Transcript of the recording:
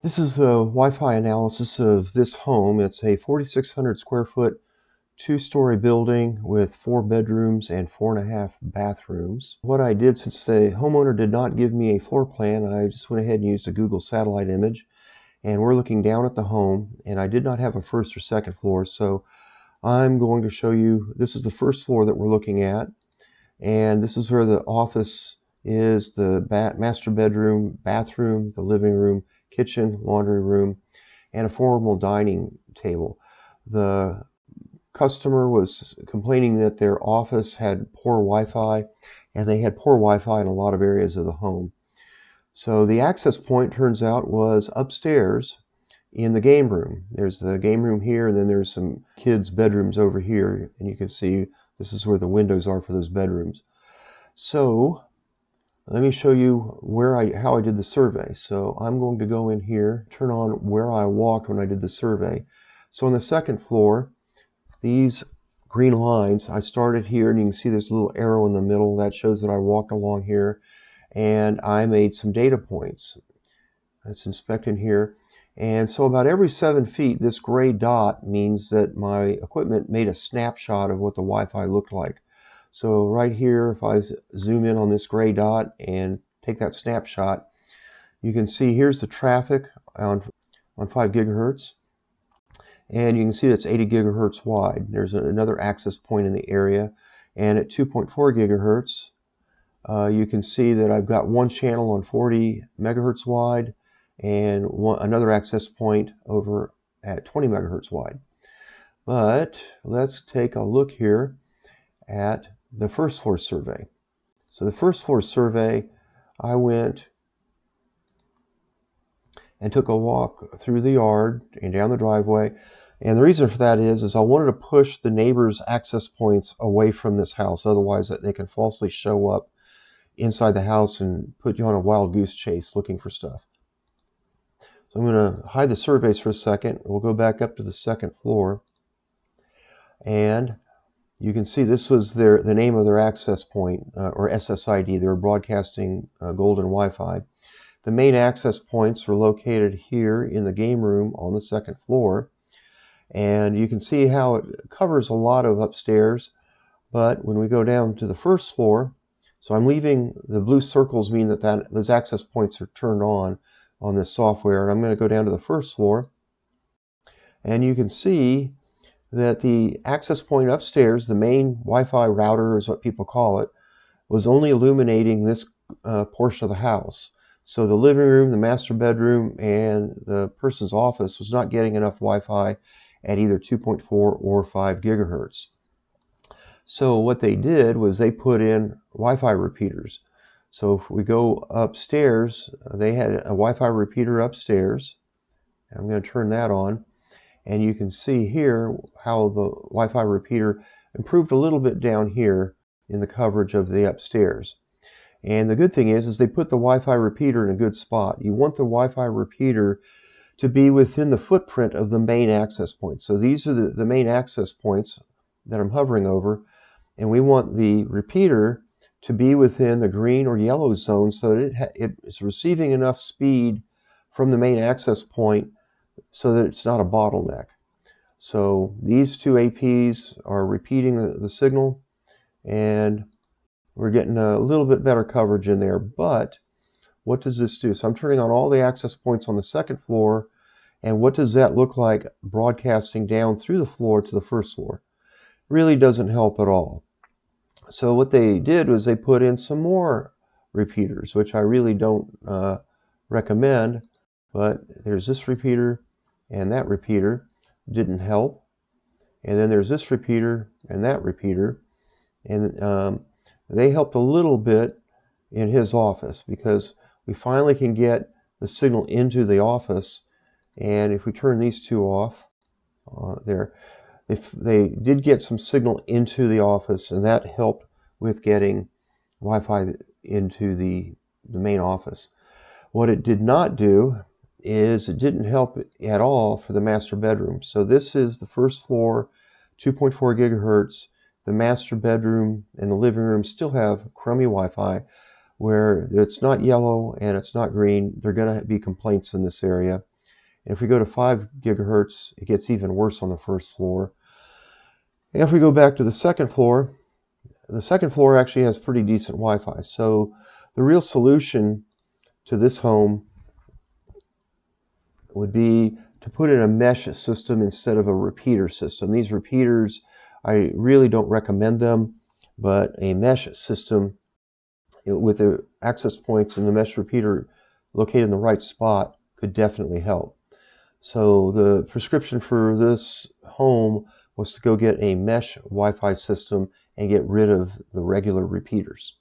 This is the Wi-Fi analysis of this home. It's a 4,600 square foot, two-story building with 4 bedrooms and 4.5 bathrooms. What I did, since the homeowner did not give me a floor plan, I just went ahead and used a Google satellite image. And we're looking down at the home, and I did not have a first or second floor, so I'm going to show you, this is the first floor that we're looking at, and this is where the office is, the master bedroom, bathroom, the living room, kitchen, laundry room, and a formal dining table. The customer was complaining that their office had poor Wi-Fi, and they had poor Wi-Fi in a lot of areas of the home. So the access point, turns out, was upstairs in the game room. There's the game room here, and then there's some kids' bedrooms over here, and you can see this is where the windows are for those bedrooms. So let me show you how I did the survey. So I'm going to go in here, turn on where I walked when I did the survey. So on the second floor, these green lines, I started here, and you can see there's a little arrow in the middle that shows that I walked along here, and I made some data points. Let's inspect in here. And so about every 7 feet, this gray dot means that my equipment made a snapshot of what the Wi-Fi looked like. So right here, if I zoom in on this gray dot and take that snapshot, you can see here's the traffic on 5 gigahertz. And you can see it's 80 gigahertz wide. There's another access point in the area. And at 2.4 gigahertz, you can see that I've got one channel on 40 megahertz wide, and another access point over at 20 megahertz wide. But let's take a look here at the first floor survey. So the first floor survey, I went and took a walk through the yard and down the driveway. And the reason for that is I wanted to push the neighbors' access points away from this house. Otherwise, they can falsely show up inside the house and put you on a wild goose chase looking for stuff. So I'm going to hide the surveys for a second. We'll go back up to the second floor, and you can see this was the name of their access point, or SSID. They were broadcasting golden Wi-Fi. The main access points were located here in the game room on the second floor, and you can see how it covers a lot of upstairs. But when we go down to the first floor, so I'm leaving the blue circles, mean that those access points are turned on this software. And I'm going to go down to the first floor, and you can see that the access point upstairs, the main Wi-Fi router is what people call it, was only illuminating this portion of the house. So the living room, the master bedroom, and the person's office was not getting enough Wi-Fi at either 2.4 or 5 gigahertz. So what they did was they put in Wi-Fi repeaters. So if we go upstairs, they had a Wi-Fi repeater upstairs. I'm going to turn that on, and you can see here how the Wi-Fi repeater improved a little bit down here in the coverage of the upstairs. And the good thing is they put the Wi-Fi repeater in a good spot. You want the Wi-Fi repeater to be within the footprint of the main access point. So these are the main access points that I'm hovering over, and we want the repeater to be within the green or yellow zone so that it's receiving enough speed from the main access point so that it's not a bottleneck. So these two APs are repeating the signal, and we're getting a little bit better coverage in there. But what does this do? So I'm turning on all the access points on the second floor, and what does that look like broadcasting down through the floor to the first floor? Really doesn't help at all. So what they did was they put in some more repeaters, which I really don't recommend. But there's this repeater, and that repeater didn't help. And then there's this repeater and that repeater. And they helped a little bit in his office because we finally can get the signal into the office. And if we turn these two off, there, they did get some signal into the office, and that helped with getting Wi-Fi into the main office. What it did not do is it didn't help at all for the master bedroom. So this is the first floor, 2.4 gigahertz. The master bedroom and the living room still have crummy Wi-Fi where it's not yellow and it's not green. There are going to be complaints in this area. And if we go to 5 gigahertz, it gets even worse on the first floor. And if we go back to the second floor actually has pretty decent Wi-Fi. So the real solution to this home would be to put in a mesh system instead of a repeater system. These repeaters, I really don't recommend them, but a mesh system with the access points and the mesh repeater located in the right spot could definitely help. So the prescription for this home was to go get a mesh Wi-Fi system and get rid of the regular repeaters.